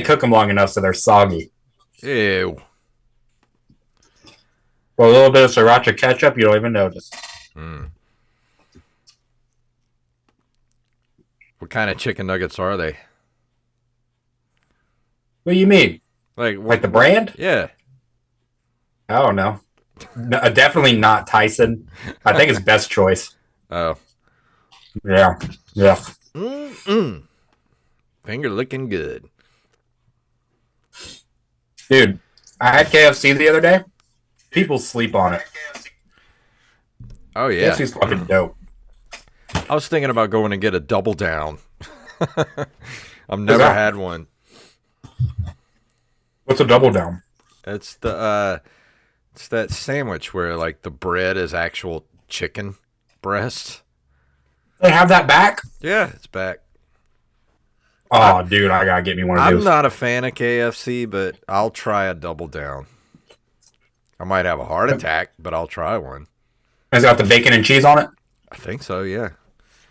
cook them long enough so they're soggy. Ew. Well, a little bit of sriracha ketchup, you don't even notice. Mm. What kind of chicken nuggets are they? What do you mean? Like The brand? Yeah. I don't know. No, definitely not Tyson. I think it's Best Choice. Oh. Yeah. Yeah. Mm-mm. Finger looking good. Dude, I had KFC the other day. People sleep on it. Oh, yeah. KFC's fucking dope. I was thinking about going and get a double down. I've never had one. What's a double down? It's it's that sandwich where like the bread is actual chicken breast. They have that back? Yeah, it's back. Oh, dude, I gotta get me one of those. I'm not a fan of KFC, but I'll try a double down. I might have a heart attack, but I'll try one. Has it got the bacon and cheese on it? I think so, yeah.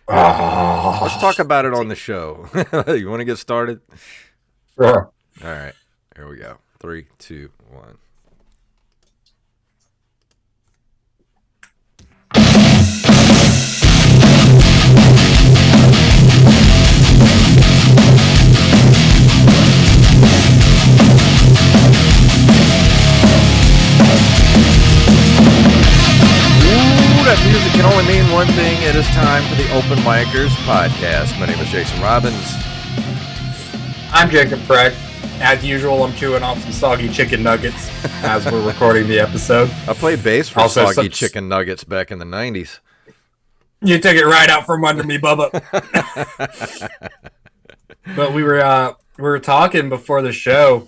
Oh. Let's talk about it on the show. You want to get started? Sure. All right, here we go. 3, 2, 1. That music can only mean one thing. It is time for the OpenMicersPodcast. My name is Jason Robbins. I'm Jacob Craig. As usual, I'm chewing on some soggy chicken nuggets as we're recording the episode. I played bass for Also, soggy chicken nuggets back in the 90s. You took it right out from under me, Bubba. But we were talking before the show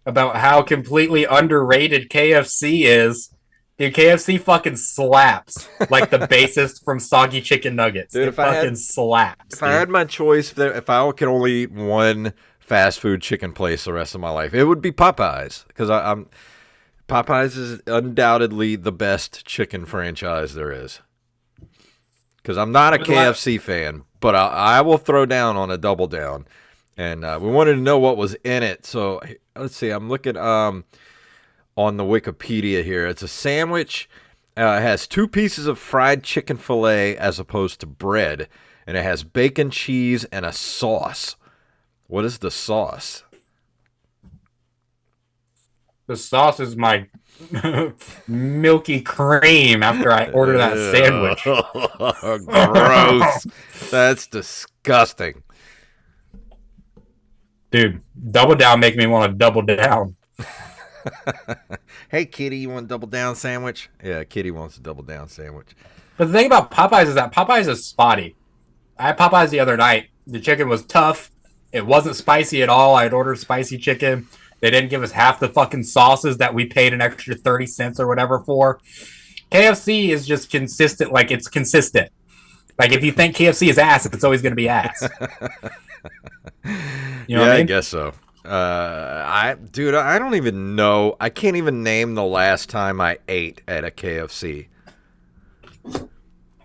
about how completely underrated KFC is. Dude, KFC fucking slaps like the bassist from Soggy Chicken Nuggets. Dude, it fucking slaps. If I had my choice, if I could only eat one fast food chicken place the rest of my life, it would be Popeyes. Because Popeyes is undoubtedly the best chicken franchise there is. Because I'm not a KFC fan, but I will throw down on a double down. And we wanted to know what was in it. So let's see. I'm looking on the Wikipedia here. It's a sandwich. It has 2 pieces of fried chicken fillet as opposed to bread. And it has bacon, cheese, and a sauce. What is the sauce? The sauce is my milky cream after I order that sandwich. Gross. That's disgusting. Dude, double down make me want to double down. Hey, Kitty, you want a double down sandwich? Yeah, Kitty wants a double down sandwich. But the thing about Popeyes is that Popeyes is spotty. I had Popeyes the other night. The chicken was tough. It wasn't spicy at all. I had ordered spicy chicken. They didn't give us half the fucking sauces that we paid an extra 30 cents or whatever for. KFC is just consistent. Like, it's consistent. Like, if you think KFC is ass, it's always going to be ass. You know what I mean? I guess so. I don't even know. I can't even name the last time I ate at a KFC.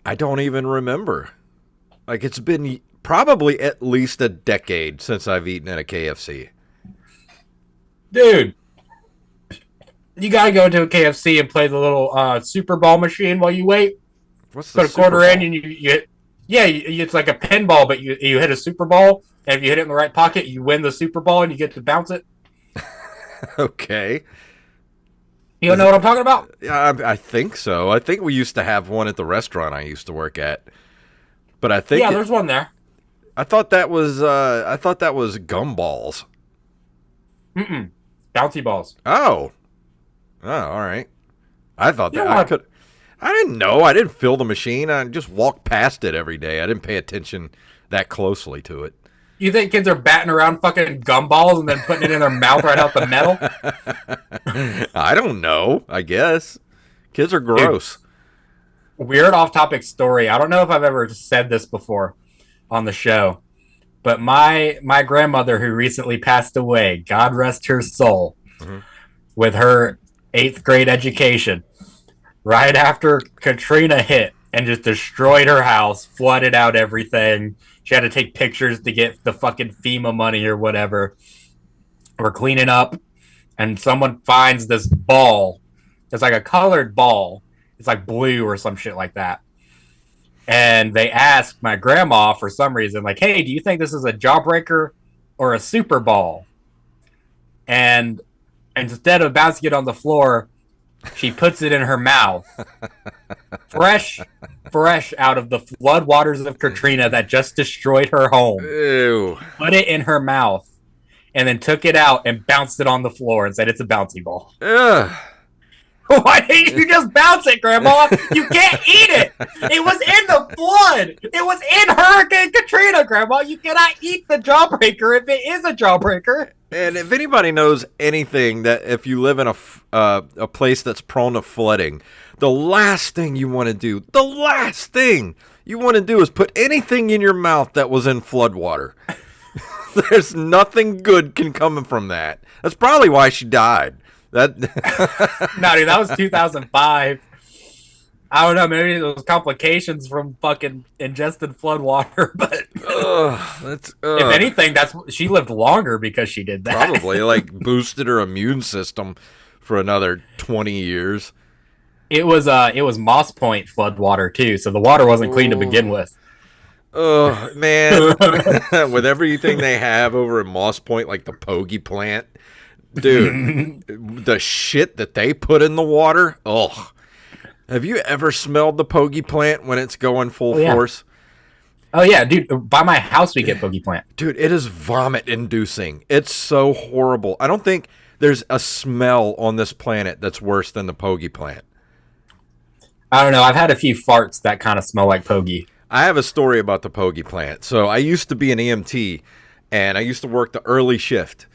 I don't even remember. Like, it's been probably at least a decade since I've eaten at a KFC. Dude, you gotta go to a KFC and play the little Super Ball machine while you wait. What's the Put a quarter in and it's like a pinball, but you hit a Super Ball. And if you hit it in the right pocket, you win the Super Bowl and you get to bounce it. Okay. You don't know what I'm talking about? Yeah, I think so. I think we used to have one at the restaurant I used to work at. But I think there's one there. I thought that was Gumballs. Bouncy balls. Oh, all right. I thought that I could. I didn't know. I didn't fill the machine. I just walked past it every day. I didn't pay attention that closely to it. You think kids are batting around fucking gumballs and then putting it in their mouth right out the metal? I don't know. I guess. Kids are gross. Dude, weird off-topic story. I don't know if I've ever said this before on the show, but my grandmother, who recently passed away, God rest her soul, with her 8th grade education, right after Katrina hit and just destroyed her house, flooded out everything. She had to take pictures to get the fucking FEMA money or whatever. We're cleaning up, and someone finds this ball. It's like a colored ball. It's like blue or some shit like that. And they ask my grandma for some reason, like, "Hey, do you think this is a jawbreaker or a super ball?" And instead of bouncing it on the floor, she puts it in her mouth, fresh, fresh out of the floodwaters of Katrina that just destroyed her home. Ew. She put it in her mouth and then took it out and bounced it on the floor and said it's a bouncy ball. Ugh. Why didn't you just bounce it, Grandma? You can't eat it. It was in the flood. It was in Hurricane Katrina, Grandma. You cannot eat the jawbreaker if it is a jawbreaker. And if anybody knows anything, that if you live in a place that's prone to flooding, the last thing you want to do, is put anything in your mouth that was in floodwater. There's nothing good can come from that. That's probably why she died. That No, dude, that was 2005. I don't know, maybe it was complications from fucking ingested flood water, but if anything, she lived longer because she did that. Probably like boosted her immune system for another 20 years. It was Moss Point flood water too, so the water wasn't clean to begin with. Oh man, with everything they have over at Moss Point, like the Pogey plant, dude, the shit that they put in the water. Oh, have you ever smelled the Pogey plant when it's going full force? Oh yeah, dude. By my house, we get Pogey plant. Dude, it is vomit inducing. It's so horrible. I don't think there's a smell on this planet that's worse than the Pogey plant. I don't know. I've had a few farts that kind of smell like Pogey. I have a story about the Pogey plant. So I used to be an EMT, and I used to work the early shift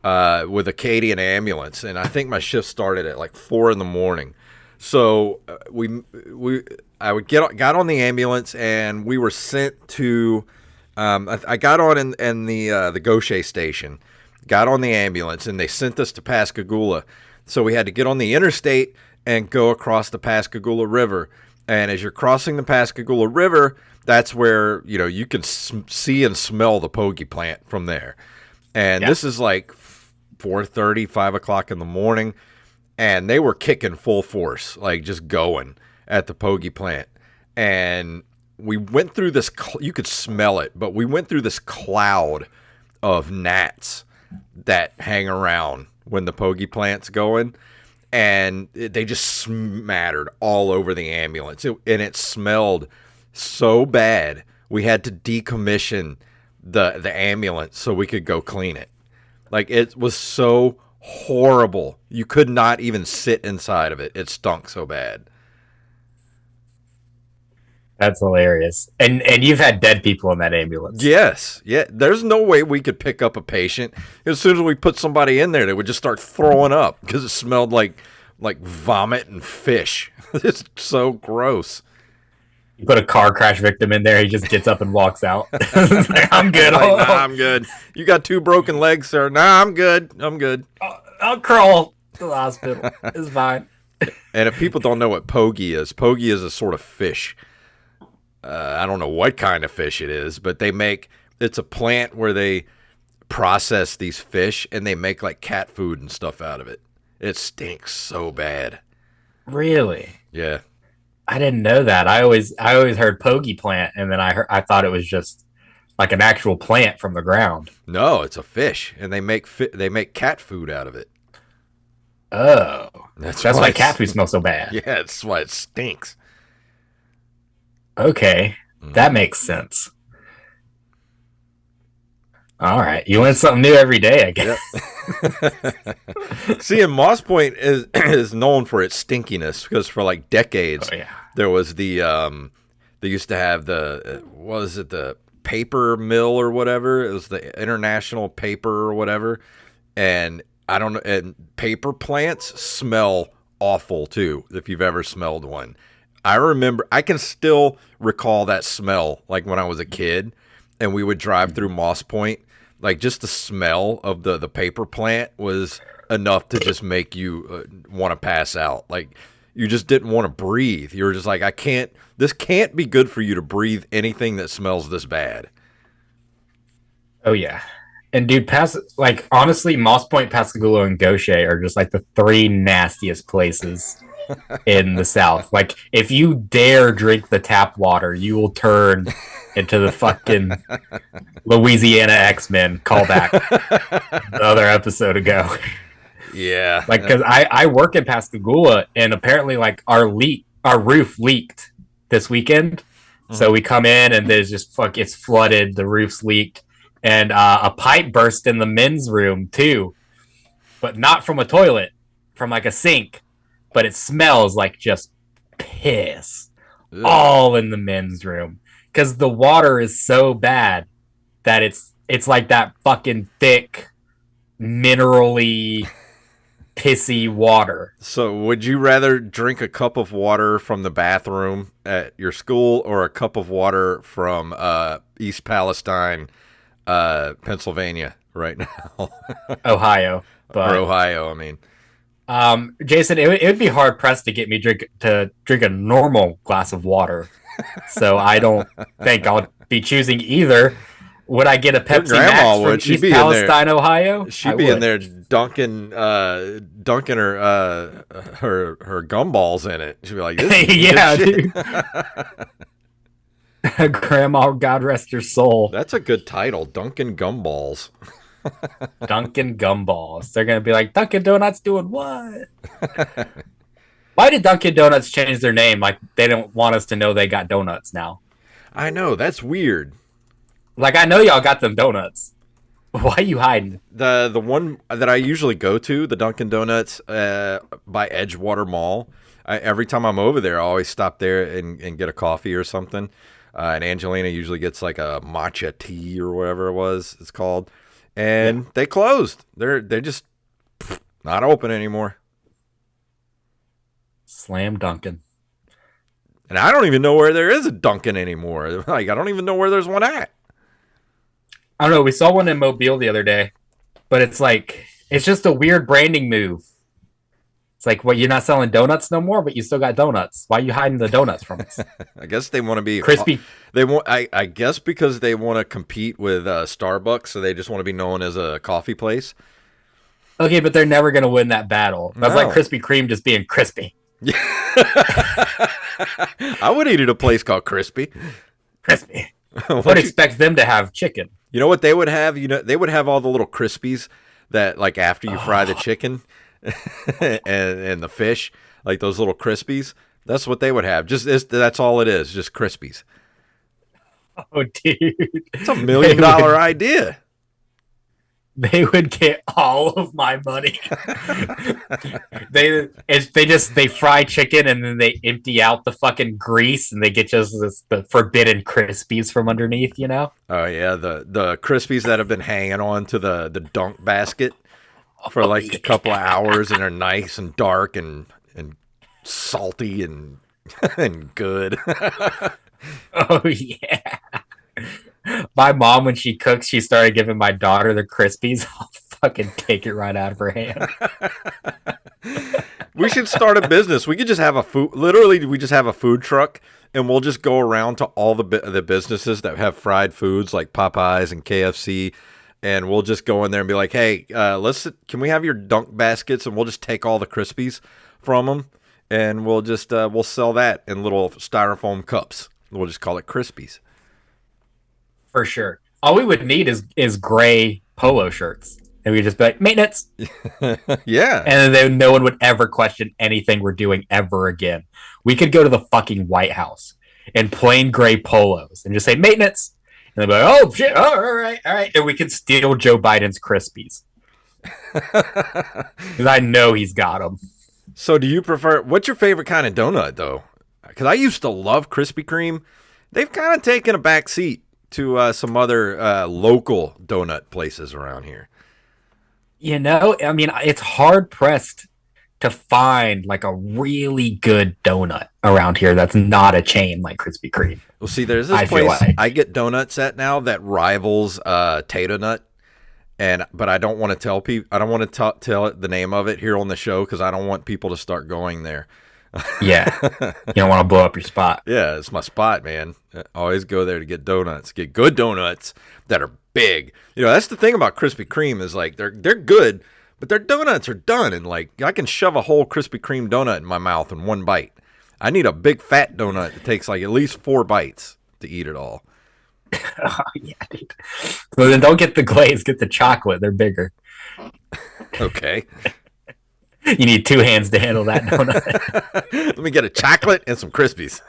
with Acadian ambulance, and I think my shift started at like 4 in the morning. So I got on the ambulance, and we were sent to. I got on in the Gaucher station, got on the ambulance, and they sent us to Pascagoula. So we had to get on the interstate and go across the Pascagoula River. And as you're crossing the Pascagoula River, that's where, you can see and smell the Pogey plant from there. And This is like 4:30, 5 o'clock in the morning. And they were kicking full force, like just going at the Pogey plant. And we went through this, you could smell it, but we went through this cloud of gnats that hang around when the Pogey plant's going. And they just smattered all over the ambulance. And it smelled so bad, we had to decommission the ambulance so we could go clean it. Like, it was so horrible. You could not even sit inside of it. It stunk so bad. That's hilarious. And you've had dead people in that ambulance. Yes. Yeah. There's no way we could pick up a patient. As soon as we put somebody in there, they would just start throwing up because it smelled like vomit and fish. It's so gross. You put a car crash victim in there, he just gets up and walks out. I'm good. Like, nah, I'm good. You got 2 broken legs, sir. Nah, I'm good. I'll crawl to the hospital. It's fine. And if people don't know what Pogey is a sort of fish. I don't know what kind of fish it is, but it's a plant where they process these fish and they make like cat food and stuff out of it. It stinks so bad. Really? Yeah. I didn't know that. I always heard Pogey plant, and then I thought it was just like an actual plant from the ground. No, it's a fish, and they make cat food out of it. Oh, that's why cat food smells so bad. Yeah, that's why it stinks. Okay, that makes sense. All right, you learn something new every day, I guess. Yep. See, and Moss Point is known for its stinkiness because for like decades there was they used to have the paper mill or whatever. It was the International Paper or whatever, and I don't know. And paper plants smell awful too. If you've ever smelled one. I can still recall that smell, like when I was a kid, and we would drive through Moss Point. Like, just the smell of the paper plant was enough to just make you want to pass out. Like, you just didn't want to breathe. You were just like, this can't be good for you to breathe anything that smells this bad. Oh, yeah. And dude, like honestly, Moss Point, Pascagoula, and Gaucher are just like the three nastiest places in the South. Like, if you dare drink the tap water, you will turn into the fucking Louisiana X-Men callback the other episode ago. Yeah. Like, because I work in Pascagoula, and apparently, like, our roof leaked this weekend. So we come in, and there's just it's flooded. The roof's leaked, and a pipe burst in the men's room too, but not from a toilet, from like a sink. But it smells like just piss Ugh. all in the men's room because the water is so bad that it's like that fucking thick, minerally pissy water. So, would you rather drink a cup of water from the bathroom at your school or a cup of water from East Palestine, Pennsylvania, right now? Ohio, or Ohio, I mean. Jason, it would be hard pressed to get me to drink a normal glass of water. So I don't think I'll be choosing either. Would I get a Pepsi Max from East Palestine, Ohio? She'd be in there dunking her gumballs in it. She'd be like, this is yeah, dude. Grandma, God rest her soul. That's a good title, Dunkin' Gumballs. Dunkin' Gumballs. They're gonna be like, Dunkin' Donuts doing what? Why did Dunkin' Donuts change their name? Like, they don't want us to know they got donuts now. I know, that's weird. Like, I know y'all got them donuts. Why are you hiding? The one that I usually go to, the Dunkin' Donuts by Edgewater Mall. Every time I'm over there, I always stop there and get a coffee or something. And Angelina usually gets like a matcha tea or whatever it's called. And they closed. They're just not open anymore. Slam Dunkin'. And I don't even know where there is a Dunkin' anymore. Like, I don't even know where there's one at. I don't know. We saw one in Mobile the other day, but it's just a weird branding move. It's like, what, you're not selling donuts no more, but you still got donuts. Why are you hiding the donuts from us? I guess they want to be crispy. They want, I guess, because they want to compete with Starbucks, so they just want to be known as a coffee place. Okay, but they're never going to win that battle. That's like Krispy Kreme just being crispy. Yeah. I would eat at a place called Crispy. Crispy. I would expect them to have chicken. You know what they would have? They would have all the little Crispies that, like, after you fry the chicken and the fish, like those little Crispies. That's what they would have. That's all it is, just Crispies. Oh, dude. It's $1 million idea. They would get all of my money. they fry chicken and then they empty out the fucking grease and they get just the forbidden Crispies from underneath, you know? Oh yeah, the Crispies that have been hanging on to the dunk basket for like a couple of hours and are nice and dark and salty and and good. Oh yeah. My mom, when she cooks, she started giving my daughter the Crispies. I'll fucking take it right out of her hand. We should start a business. We could just have we just have a food truck, and we'll just go around to all the businesses that have fried foods like Popeyes and KFC, and we'll just go in there and be like, hey, can we have your dunk baskets, and we'll just take all the Crispies from them, and we'll just we'll sell that in little styrofoam cups. We'll just call it Crispies. For sure. All we would need is gray polo shirts. And we'd just be like, maintenance. Yeah. And then no one would ever question anything we're doing ever again. We could go to the fucking White House in plain gray polos and just say, maintenance. And they'd be like, oh, shit. Oh, all right. And we could steal Joe Biden's Crispies. Because I know he's got them. So what's your favorite kind of donut, though? Because I used to love Krispy Kreme. They've kind of taken a back seat to some other local donut places around here. You know, I mean, it's hard pressed to find like a really good donut around here that's not a chain like Krispy Kreme. Well, see, there's this place I get donuts at now that rivals Tater Nut, but I don't want to tell people. I don't want to tell the name of it here on the show because I don't want people to start going there. Yeah, you don't want to blow up your spot. Yeah, it's my spot, man. I always go there to get donuts, get good donuts that are big. You know, that's the thing about Krispy Kreme is like they're good, but their donuts are done, and like I can shove a whole Krispy Kreme donut in my mouth in one bite. I need a big fat donut that takes like at least 4 bites to eat it all. Oh, yeah, dude. So then don't get the glaze, get the chocolate. They're bigger. Okay. You need 2 hands to handle that donut. Let me get a chocolate and some Krispies.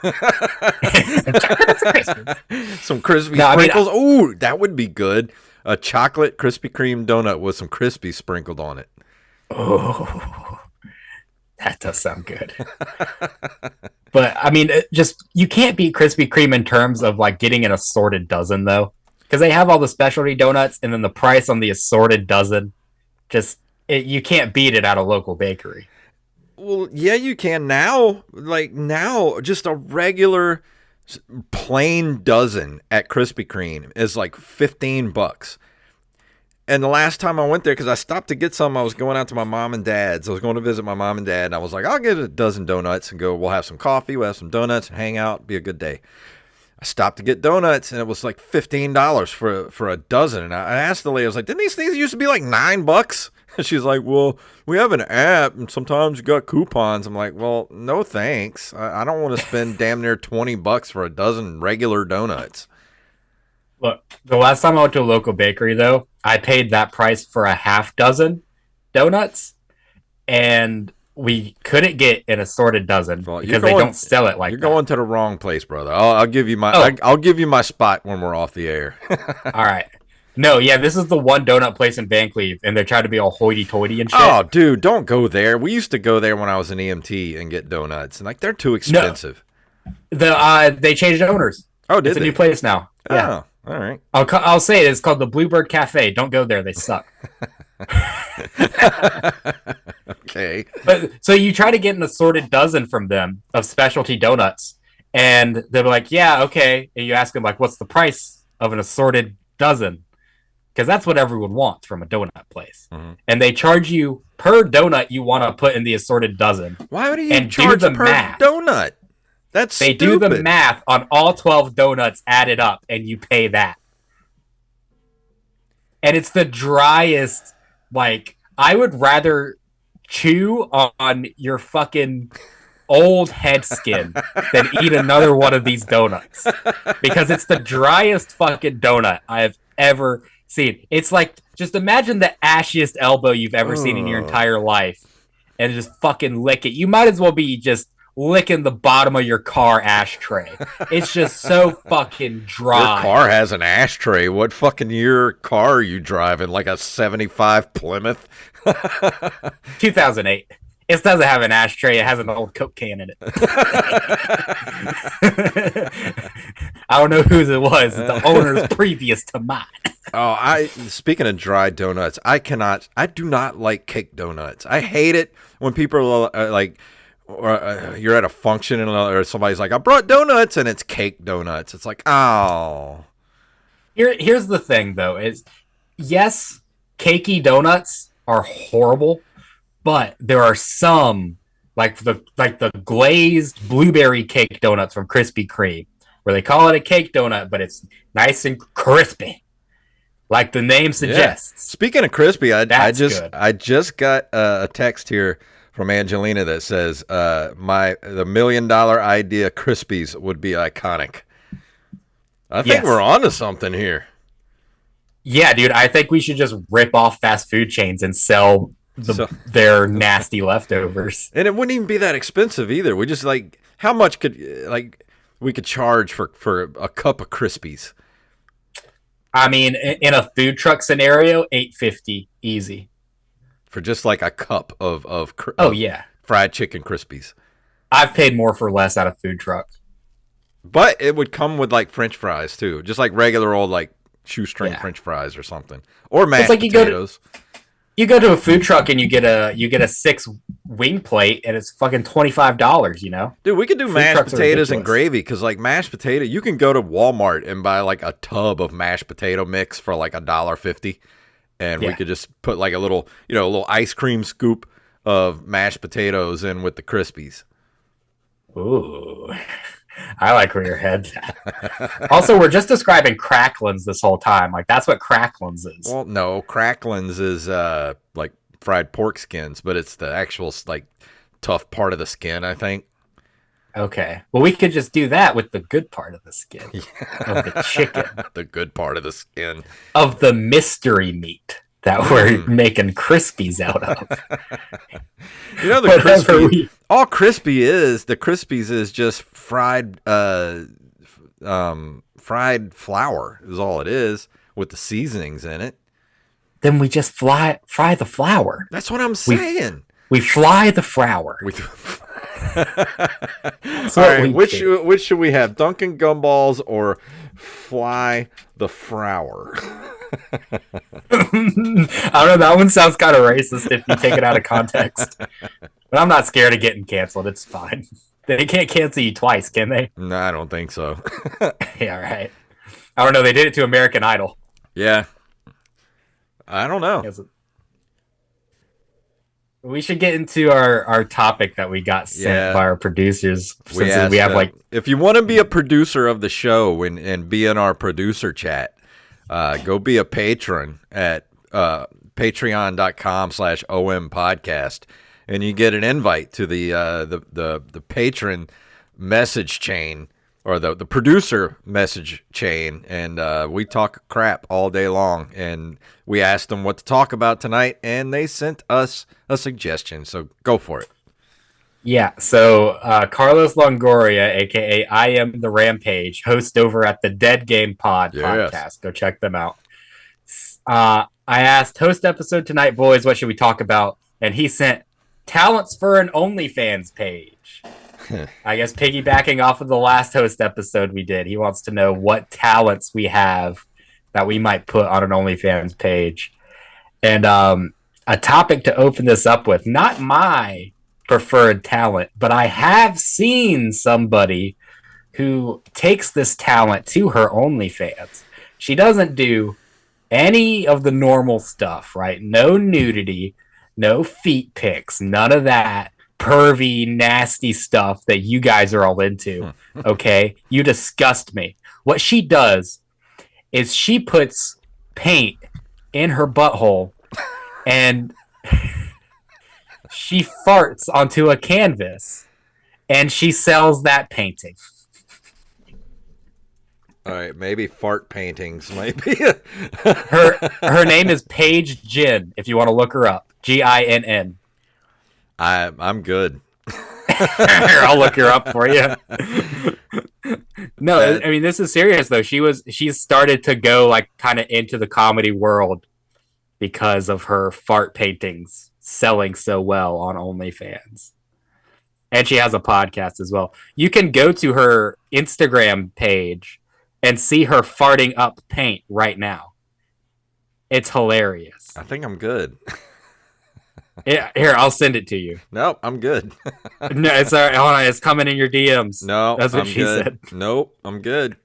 Some crispy sprinkles. Ooh, that would be good. A chocolate Krispy Kreme donut with some Krispies sprinkled on it. Oh, that does sound good. But I mean, you can't beat Krispy Kreme in terms of like getting an assorted dozen though, because they have all the specialty donuts, and then the price on the assorted dozen, you can't beat it at a local bakery. Well, yeah, you can now. Like now, just a regular plain dozen at Krispy Kreme is like $15. And the last time I went there, because I stopped to get some, I was going out to my mom and dad's. I was going to visit my mom and dad, and I was like, I'll get a dozen donuts and go. We'll have some coffee, we'll have some donuts, and hang out. Be a good day. I stopped to get donuts, and it was like $15 for a dozen. And I asked the lady, I was like, didn't these things used to be like $9? And she's like, well, we have an app, and sometimes you got coupons. I'm like, well, no thanks. I don't want to spend damn near $20 for a dozen regular donuts. Look, the last time I went to a local bakery, though, I paid that price for a half dozen donuts, and we couldn't get an assorted dozen because they don't sell it like that. You're going to the wrong place, brother. I'll give you I'll give you my spot when we're off the air. All right. No, yeah, this is the one donut place in Vancleave, and they're trying to be all hoity-toity and shit. Oh, dude, don't go there. We used to go there when I was an EMT and get donuts, and like they're too expensive. No, they changed owners. Oh, did it's a new place now. Yeah. Oh, all right. I'll say it. It's called the Bluebird Cafe. Don't go there. They suck. Okay. But so you try to get an assorted dozen from them of specialty donuts, and they're like, yeah, okay. And you ask them, like, what's the price of an assorted dozen? Because that's what everyone wants from a donut place. Mm-hmm. And they charge you per donut you want to put in the assorted dozen. Why would you charge per donut? That's stupid. They do the math on all 12 donuts added up, and you pay that. And it's the driest, like, I would rather chew on your fucking old head skin than eat another one of these donuts. Because it's the driest fucking donut I have ever seen. It's like, just imagine the ashiest elbow you've ever seen in your entire life, and just fucking lick it. You might as well be just licking the bottom of your car ashtray. It's just so fucking dry. Your car has an ashtray. What fucking year car are you driving? Like a 75 Plymouth? 2008. It doesn't have an ashtray. It has an old Coke can in it. I don't know whose it was. The owner's previous to mine. Speaking of dry donuts, I do not like cake donuts. I hate it when people are like, you're at a function or somebody's like, I brought donuts, and it's cake donuts. It's like, oh. Here's the thing, though, is yes, cakey donuts are horrible, but there are some like the glazed blueberry cake donuts from Krispy Kreme, where they call it a cake donut, but it's nice and crispy, like the name suggests. Yeah. Speaking of crispy, I just got a text here from Angelina that says the $1 million idea Krispies would be iconic. I think we're onto something here. Yeah, dude, I think we should just rip off fast food chains and sell their nasty leftovers. And it wouldn't even be that expensive either. We just like, how much could we could charge for a cup of Krispies? I mean, in a food truck scenario, $8.50 easy. For just like a cup of fried chicken Krispies. I've paid more for less at a food truck. But it would come with like French fries too, just like regular old like shoestring French fries or something, or mashed potatoes. You go to a food truck and you get a 6 wing plate, and it's fucking $25. You know, dude, we could do mashed potatoes and gravy, because like mashed potato, you can go to Walmart and buy like a tub of mashed potato mix for like $1.50. And we could just put like a little ice cream scoop of mashed potatoes in with the Krispies. Ooh. I like where your head's at. Also, we're just describing cracklins this whole time. Like that's what cracklins is. Well, no, cracklins is like fried pork skins, but it's the actual like tough part of the skin, I think. Okay. Well, we could just do that with the good part of the skin of the chicken, The good part of the skin. of the mystery meat that we're making crispies out of. You know, the crispy. All crispy is the crispies is just fried fried flour is all it is with the seasonings in it. Then we just fry the flour. That's what I'm saying. We fly the flour. All right, which should we have? Dunkin' Gumballs or fly the flour? I don't know. That one sounds kind of racist if you take it out of context. But I'm not scared of getting canceled. It's fine. They can't cancel you twice, can they? No, I don't think so. Yeah, right. I don't know. They did it to American Idol. Yeah. I don't know. We should get into our topic that we got sent by our producers. Since we have if you want to be a producer of the show and be in our producer chat, go be a patron at patreon.com/OMPodcast, and you get an invite to the patron message chain or the producer message chain, and we talk crap all day long, and we asked them what to talk about tonight, and they sent us a suggestion, so go for it. Yeah, so Carlos Longoria, a.k.a. I Am the Rampage, host over at the Dead Game podcast. Go check them out. I asked, host episode tonight, boys, what should we talk about? And he sent talents for an OnlyFans page. I guess piggybacking off of the last host episode we did, he wants to know what talents we have that we might put on an OnlyFans page. And a topic to open this up with, not my preferred talent, but I have seen somebody who takes this talent to her OnlyFans. She doesn't do any of the normal stuff, right? No nudity, no feet pics, none of that pervy, nasty stuff that you guys are all into. Okay? You disgust me. What she does is she puts paint in her butthole and she farts onto a canvas and she sells that painting. All right, maybe fart paintings might be. Her name is Paige Ginn, if you want to look her up. Ginn. I'm good. Here, I'll look her up for you. No, I mean, this is serious though. She's started to go like kind of into the comedy world because of her fart paintings selling so well on OnlyFans. And she has a podcast as well. You can go to her Instagram page and see her farting up paint right now. It's hilarious. I think I'm good. Yeah, here, I'll send it to you. Nope, I'm good. No, it's all right. Hold on, it's coming in your DMs. No, that's what she said. Nope, I'm good.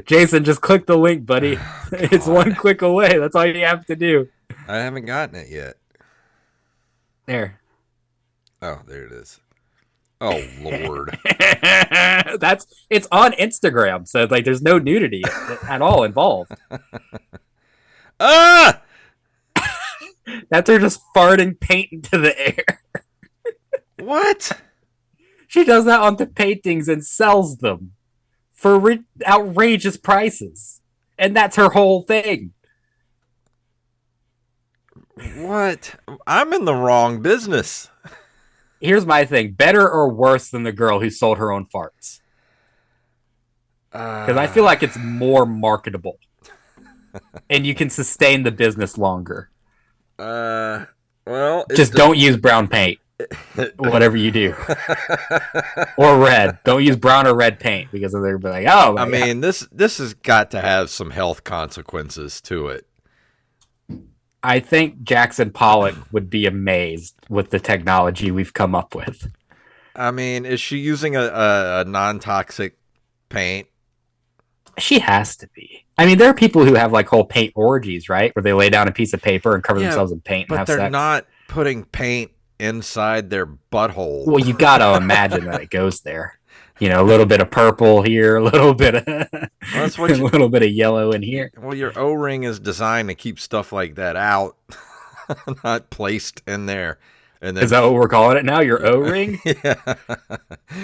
Jason, just click the link, buddy. It's one click away. That's all you have to do. I haven't gotten it yet. There. Oh, there it is. Oh, Lord. It's on Instagram, so like there's no nudity at all involved. Ah! That's her just farting paint into the air. What? She does that onto paintings and sells them for outrageous prices. And that's her whole thing. What? I'm in the wrong business. Here's my thing. Better or worse than the girl who sold her own farts? Because I feel like it's more marketable. And you can sustain the business longer. Well, just don't use brown paint. Whatever you do. Or red. Don't use brown or red paint because they'll be like, oh, I mean, this has got to have some health consequences to it. I think Jackson Pollock would be amazed with the technology we've come up with. I mean, is she using a non-toxic paint? She has to be. I mean, there are people who have like whole paint orgies, right? Where they lay down a piece of paper and cover themselves in paint. But they're not putting paint inside their butthole. Well, you got to imagine that it goes there. You know, a little bit of purple here, a little bit of a little bit of yellow in here. Well, your O-ring is designed to keep stuff like that out, not placed in there. And then, is that what we're calling it now? Your O-ring? Yeah.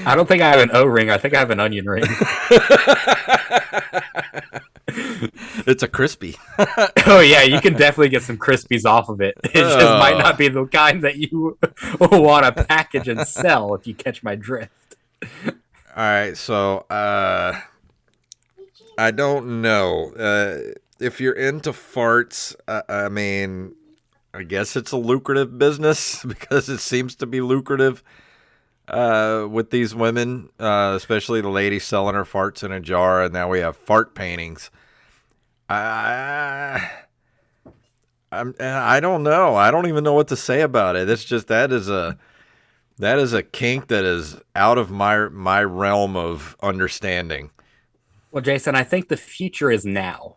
I don't think I have an O-ring. I think I have an onion ring. It's a crispy. Oh yeah, you can definitely get some crispies off of it. It just might not be the kind that you want to package and sell, if you catch my drift. All right, so I don't know if you're into farts. I mean, I guess it's a lucrative business because it seems to be lucrative with these women, especially the lady selling her farts in a jar, and now we have fart paintings. I don't know. I don't even know what to say about it. It's just that is a kink that is out of my realm of understanding. Well, Jason, I think the future is now.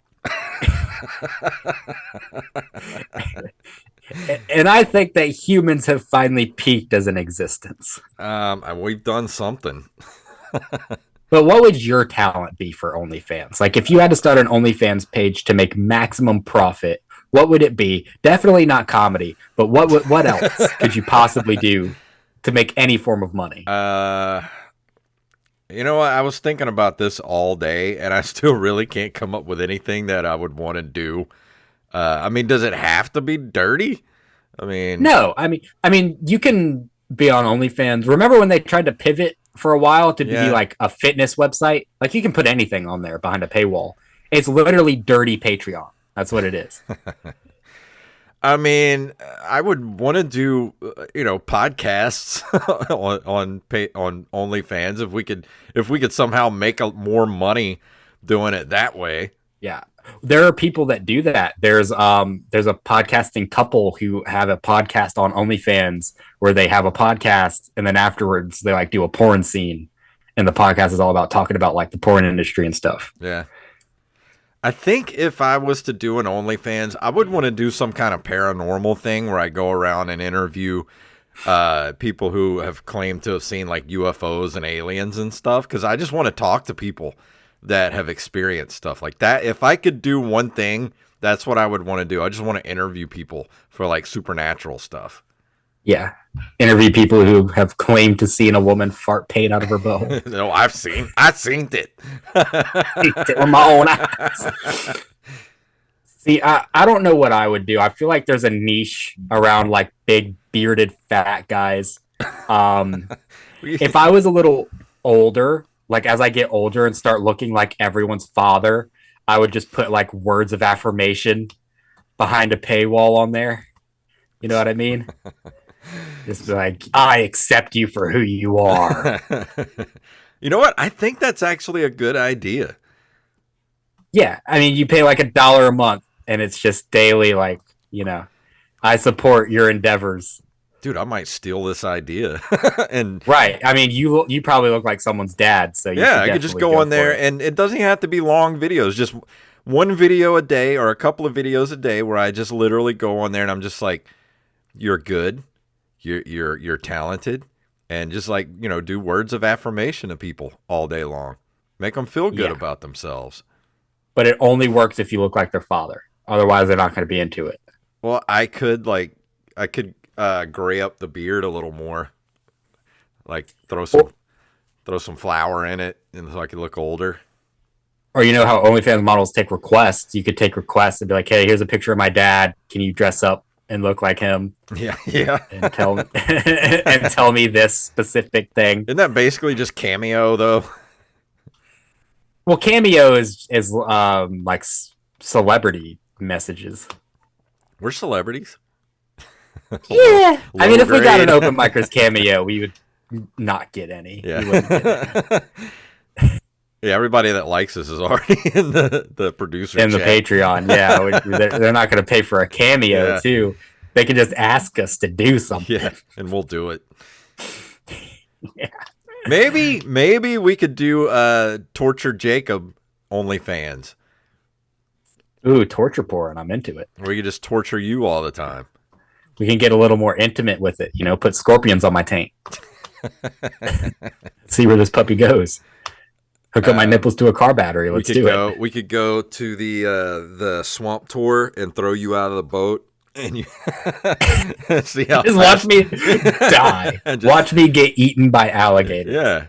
And I think that humans have finally peaked as an existence. We've done something. But what would your talent be for OnlyFans? Like, if you had to start an OnlyFans page to make maximum profit, what would it be? Definitely not comedy, but what else could you possibly do to make any form of money? You know what? I was thinking about this all day, and I still really can't come up with anything that I would want to do. I mean, does it have to be dirty? I mean, no. I mean, you can be on OnlyFans. Remember when they tried to pivot for a while to be like a fitness website? Like, you can put anything on there behind a paywall. It's literally dirty Patreon. That's what it is. I mean, I would want to do, podcasts on OnlyFans if we could somehow make more money doing it that way. Yeah. There are people that do that. There's a podcasting couple who have a podcast on OnlyFans where they have a podcast and then afterwards they like do a porn scene, and the podcast is all about talking about like the porn industry and stuff. Yeah. I think if I was to do an OnlyFans, I would want to do some kind of paranormal thing where I go around and interview people who have claimed to have seen like UFOs and aliens and stuff, because I just want to talk to people that have experienced stuff like that. If I could do one thing, that's what I would want to do. I just want to interview people for like supernatural stuff. Yeah. Interview people who have claimed to seeing a woman fart paint out of her butthole. No, I've seen it. With my own eyes. See, I don't know what I would do. I feel like there's a niche around like big bearded fat guys. If I was a little older, like as I get older and start looking like everyone's father, I would just put like words of affirmation behind a paywall on there. You know what I mean? Just like, I accept you for who you are. You know what? I think that's actually a good idea. Yeah. I mean, you pay like $1 a month and it's just daily, like, I support your endeavors. Dude, I might steal this idea. And right. I mean, you probably look like someone's dad. So I could just go on there, and it doesn't have to be long videos. Just one video a day or a couple of videos a day where I just literally go on there and I'm just like, you're good. You're talented, and just like, do words of affirmation to people all day long. Make them feel good about themselves. But it only works if you look like their father. Otherwise, they're not going to be into it. Well, I could gray up the beard a little more, like throw some flour in it, and so I could look older. Or how OnlyFans models take requests. You could take requests and be like, "Hey, here's a picture of my dad. Can you dress up and look like him?" Yeah. And tell me this specific thing. Isn't that basically just Cameo though? Well, Cameo is like celebrity messages. We're celebrities. Yeah. I mean, if we got an OpenMicersPodcast Cameo, we would not get any. Yeah. We wouldn't get any. Yeah, everybody that likes us is already in the producer in the Patreon. Yeah, they're not going to pay for a cameo too. They can just ask us to do something. Yeah, and we'll do it. Yeah. Maybe we could do Torture Jacob OnlyFans. Ooh, torture porn. I'm into it. Where you just torture you all the time. We can get a little more intimate with it. Put scorpions on my taint. See where this puppy goes. Hook up my nipples to a car battery. Let's do it. We could go to the swamp tour and throw you out of the boat, and you see how just watch me die. Watch me get eaten by alligators. Yeah.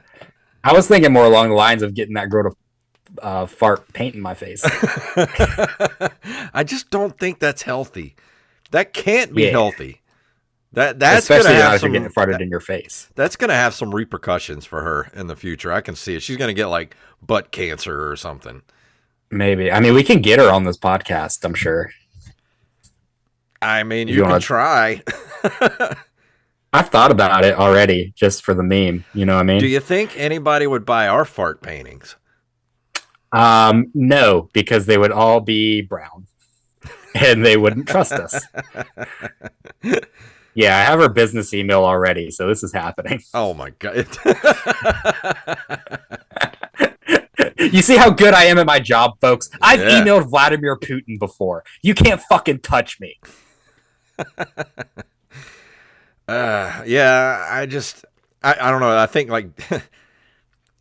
I was thinking more along the lines of getting that girl to fart paint in my face. I just don't think that's healthy. That can't be healthy. That's especially gonna have if you're getting farted in your face. That's gonna have some repercussions for her in the future. I can see it. She's gonna get like butt cancer or something. Maybe. I mean, we can get her on this podcast, I'm sure. I mean, you can try. I've thought about it already, just for the meme. You know what I mean? Do you think anybody would buy our fart paintings? No, because they would all be brown, and they wouldn't trust us. Yeah, I have her business email already, so this is happening. Oh my God. You see how good I am at my job, folks? I've emailed Vladimir Putin before. You can't fucking touch me. Yeah, I don't know. I think like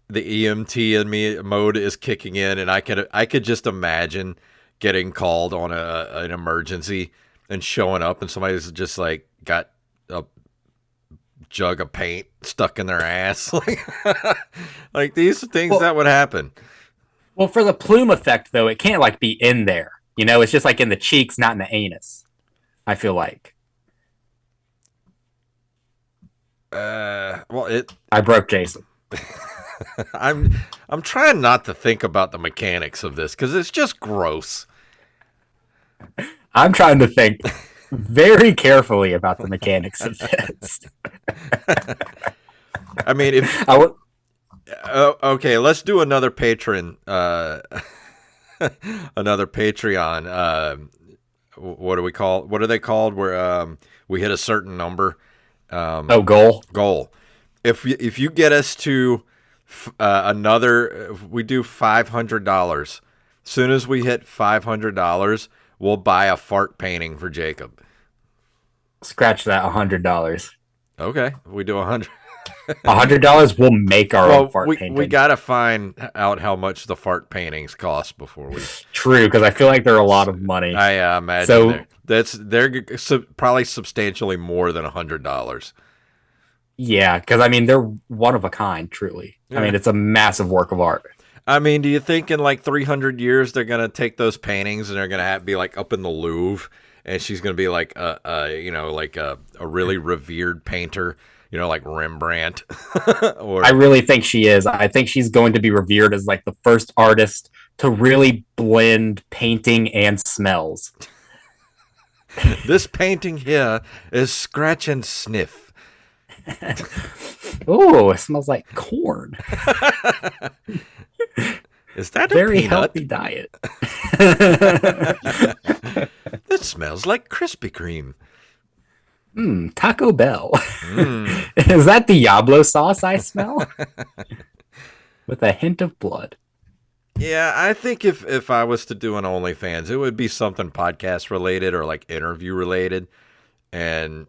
the EMT in me mode is kicking in, and I could just imagine getting called on an emergency and showing up, and somebody's just like got a jug of paint stuck in their ass, like these things that would happen. Well, for the plume effect, though, it can't like be in there. It's just like in the cheeks, not in the anus. I feel like. I broke Jason. I'm trying not to think about the mechanics of this because it's just gross. I'm trying to think very carefully about the mechanics of this. I mean, okay, let's do another patron, another Patreon. What are they called? Where we hit a certain number. Goal. If you get us to we do $500. As soon as we hit $500, we'll buy a fart painting for Jacob. Scratch that, $100. Okay, we do $100. $100, we'll make our own fart painting. We gotta find out how much the fart paintings cost before we. True, because I feel like they're a lot of money. I imagine they're probably substantially more than $100. Yeah, because I mean they're one of a kind. Truly, yeah. I mean it's a massive work of art. I mean, do you think in like 300 years they're gonna take those paintings and they're gonna be like up in the Louvre, and she's gonna be like a really revered painter, like Rembrandt? I really think she is. I think she's going to be revered as like the first artist to really blend painting and smells. This painting here is scratch and sniff. Oh, it smells like corn. Is that a very peanut? Healthy diet? It smells like Krispy Kreme. Taco Bell. Is that Diablo sauce I smell? With a hint of blood. Yeah, I think if I was to do an OnlyFans, it would be something podcast related or like interview related, and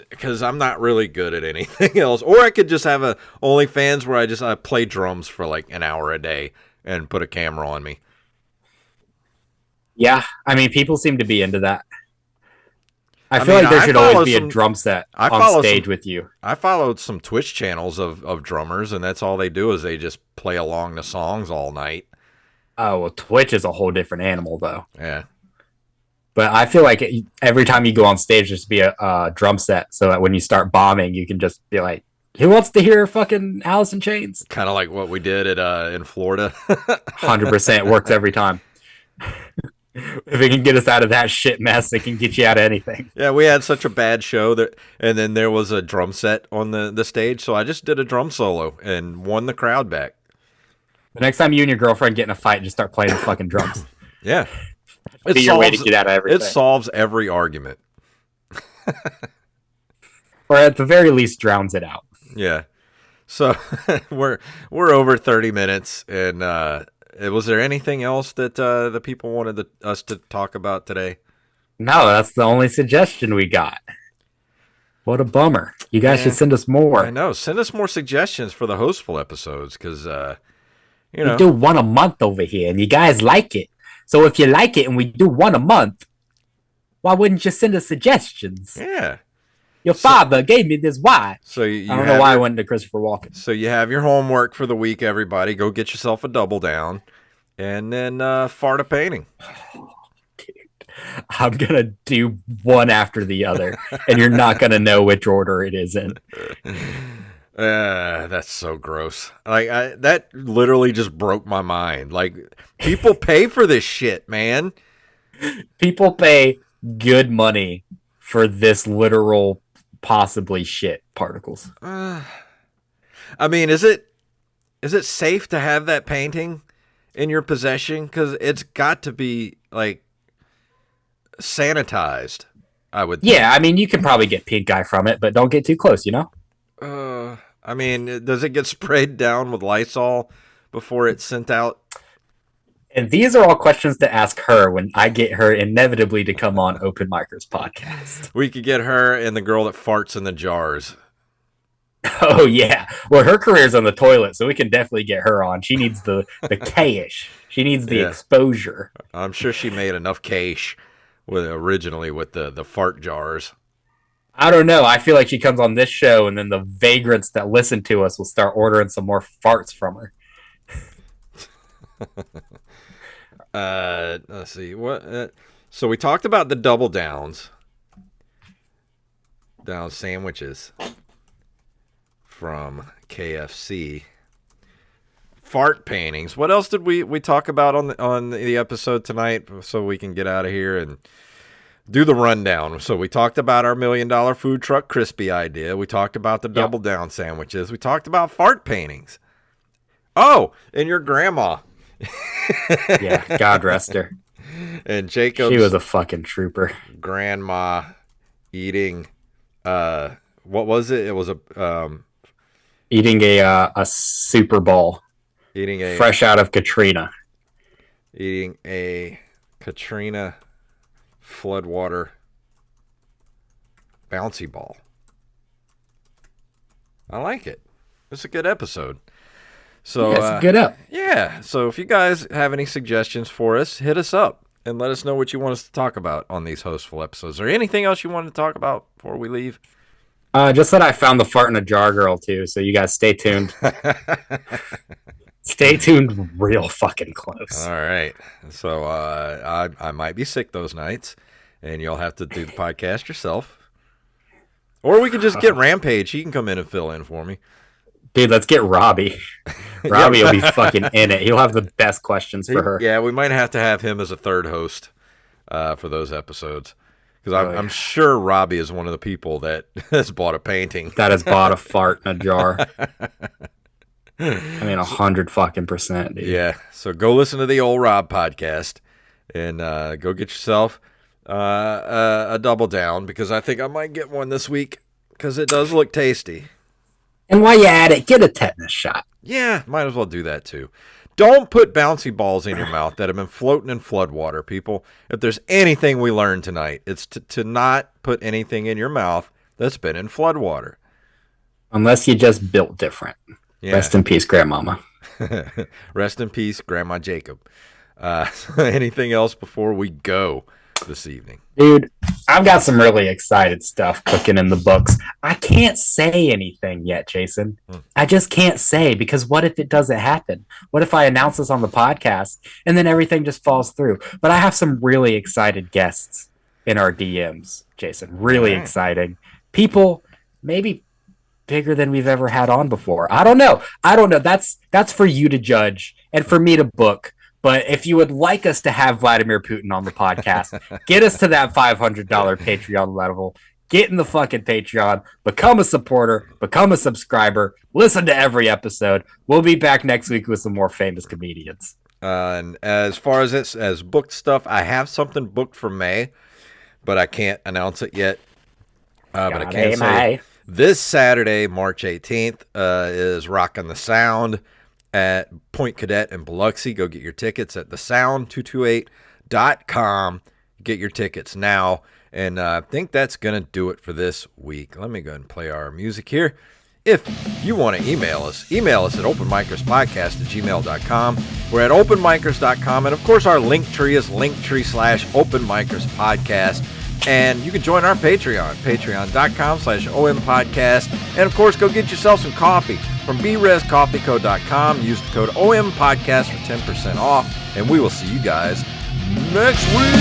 because I'm not really good at anything else. Or I could just have a OnlyFans where I play drums for like an hour a day and put a camera on me. Yeah, I mean, people seem to be into that. I feel like there should always be a drum set on stage with you. I followed some Twitch channels of drummers, and that's all they do is they just play along the songs all night. Oh, well, Twitch is a whole different animal, though. Yeah. But I feel like every time you go on stage, there should be a drum set so that when you start bombing, you can just be like, who wants to hear fucking Alice in Chains? Kind of like what we did in Florida. 100% works every time. If it can get us out of that shit mess, it can get you out of anything. Yeah, we had such a bad show and then there was a drum set on the stage, so I just did a drum solo and won the crowd back. The next time you and your girlfriend get in a fight, just start playing the fucking drums. Yeah. Be your way to get out of everything. It solves every argument. Or at the very least, drowns it out. Yeah. So we're over 30 minutes, and was there anything else that the people wanted us to talk about today? No, that's the only suggestion we got. What a bummer. You guys should Man, send us I more. know. Send us more suggestions for the hostful episodes because, you We know, do one a month over here, and you guys like it. So if you like it and we do one a month, why wouldn't you send us suggestions? yeah. Your So, father gave me this why. so I you don't know have why I your went to Christopher Walken. so you have your homework for the week. Everybody, go get yourself a double down, and then fart a painting. I'm gonna do one after the other, and you're not gonna know which order it is in. That's so gross. That literally just broke my mind. Like people pay for this shit, man. People pay good money for this literal, possibly shit particles. I mean, is it safe to have that painting in your possession? Because it's got to be like sanitized. I would think. Yeah, I mean, you can probably get pink eye from it, but don't get too close, you know? I mean, does it get sprayed down with Lysol before it's sent out? And these are all questions to ask her when I get her inevitably to come on OpenMicersPodcast. We could get her and the girl that farts in the jars. Oh yeah. Well, her career's on the toilet, so we can definitely get her on. She needs the cash. She needs the Yeah, exposure. I'm sure she made enough cash originally with the fart jars. I don't know. I feel like she comes on this show, and then the vagrants that listen to us will start ordering some more farts from her. Let's see what. So we talked about the double down sandwiches from KFC. Fart paintings. What else did we talk about on the episode tonight? So we can get out of here and do the rundown. So we talked about our $1 million food truck crispy idea. We talked about the double down sandwiches. We talked about fart paintings. Oh, and your grandma. Yeah, God rest her. And Jacob's She was a fucking trooper. grandma eating what was it? It was Eating a Super Bowl eating a fresh out of Katrina. eating a Katrina floodwater bouncy ball. I like it. It's a good episode. So Yeah, it's good up. yeah. So if you guys have any suggestions for us, hit us up and let us know what you want us to talk about on these hostful episodes. Or anything else you want to talk about before we leave? Just that I found the fart in a jar girl too, so you guys stay tuned. Stay tuned real fucking close. All right. So I might be sick those nights, and you'll have to do the podcast yourself. Or we can just get Rampage. He can come in and fill in for me. Dude, let's get Robbie. Robbie will be fucking in it. He'll have the best questions for her. Yeah, we might have to have him as a third host for those episodes. Because I'm sure Robbie is one of the people that has bought a painting. That has bought a fart in a jar. I mean, 100% dude. Yeah, so go listen to the old Rob podcast and go get yourself a double down because I think I might get one this week because it does look tasty. And while you're at it, get a tetanus shot. Yeah, might as well do that too. Don't put bouncy balls in your mouth that have been floating in floodwater, people. If there's anything we learned tonight, it's to not put anything in your mouth that's been in floodwater. Unless you just built different. Yeah. Rest in peace, Grandmama. Rest in peace, Grandma Jacob. Anything else before we go this evening? Dude, I've got some really excited stuff cooking in the books. I can't say anything yet, Jason. I just can't say because what if it doesn't happen? What if I announce this on the podcast and then everything just falls through? But I have some really excited guests in our DMs, Jason. Really exciting. People maybe bigger than we've ever had on before. I don't know. That's for you to judge and for me to book. But if you would like us to have Vladimir Putin on the podcast, get us to that $500 Patreon level. Get in the fucking Patreon. Become a supporter. Become a subscriber. Listen to every episode. We'll be back next week with some more famous comedians. And as far as booked stuff, I have something booked for May, but I can't announce it yet. But I can say this Saturday, March 18th, is Rockin' the Sound at Point Cadet in Biloxi. Go get your tickets at thesound228.com. Get your tickets now. And I think that's going to do it for this week. Let me go ahead and play our music here. If you want to email us at OpenMicersPodcast@gmail.com. We're at OpenMicers.com. And, of course, our link tree is Linktree/OpenMicersPodcast. And you can join our Patreon, patreon.com/OMPodcast. And, of course, go get yourself some coffee from BResCoffeeCo.com. Use the code OMPodcast for 10% off. And we will see you guys next week.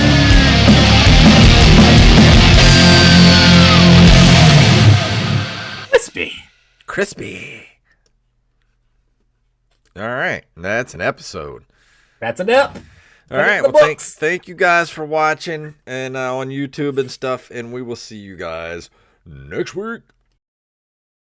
Crispy. All right. That's an episode. That's an ep. All right. Well, thank you guys for watching and on YouTube and stuff. And we will see you guys next week.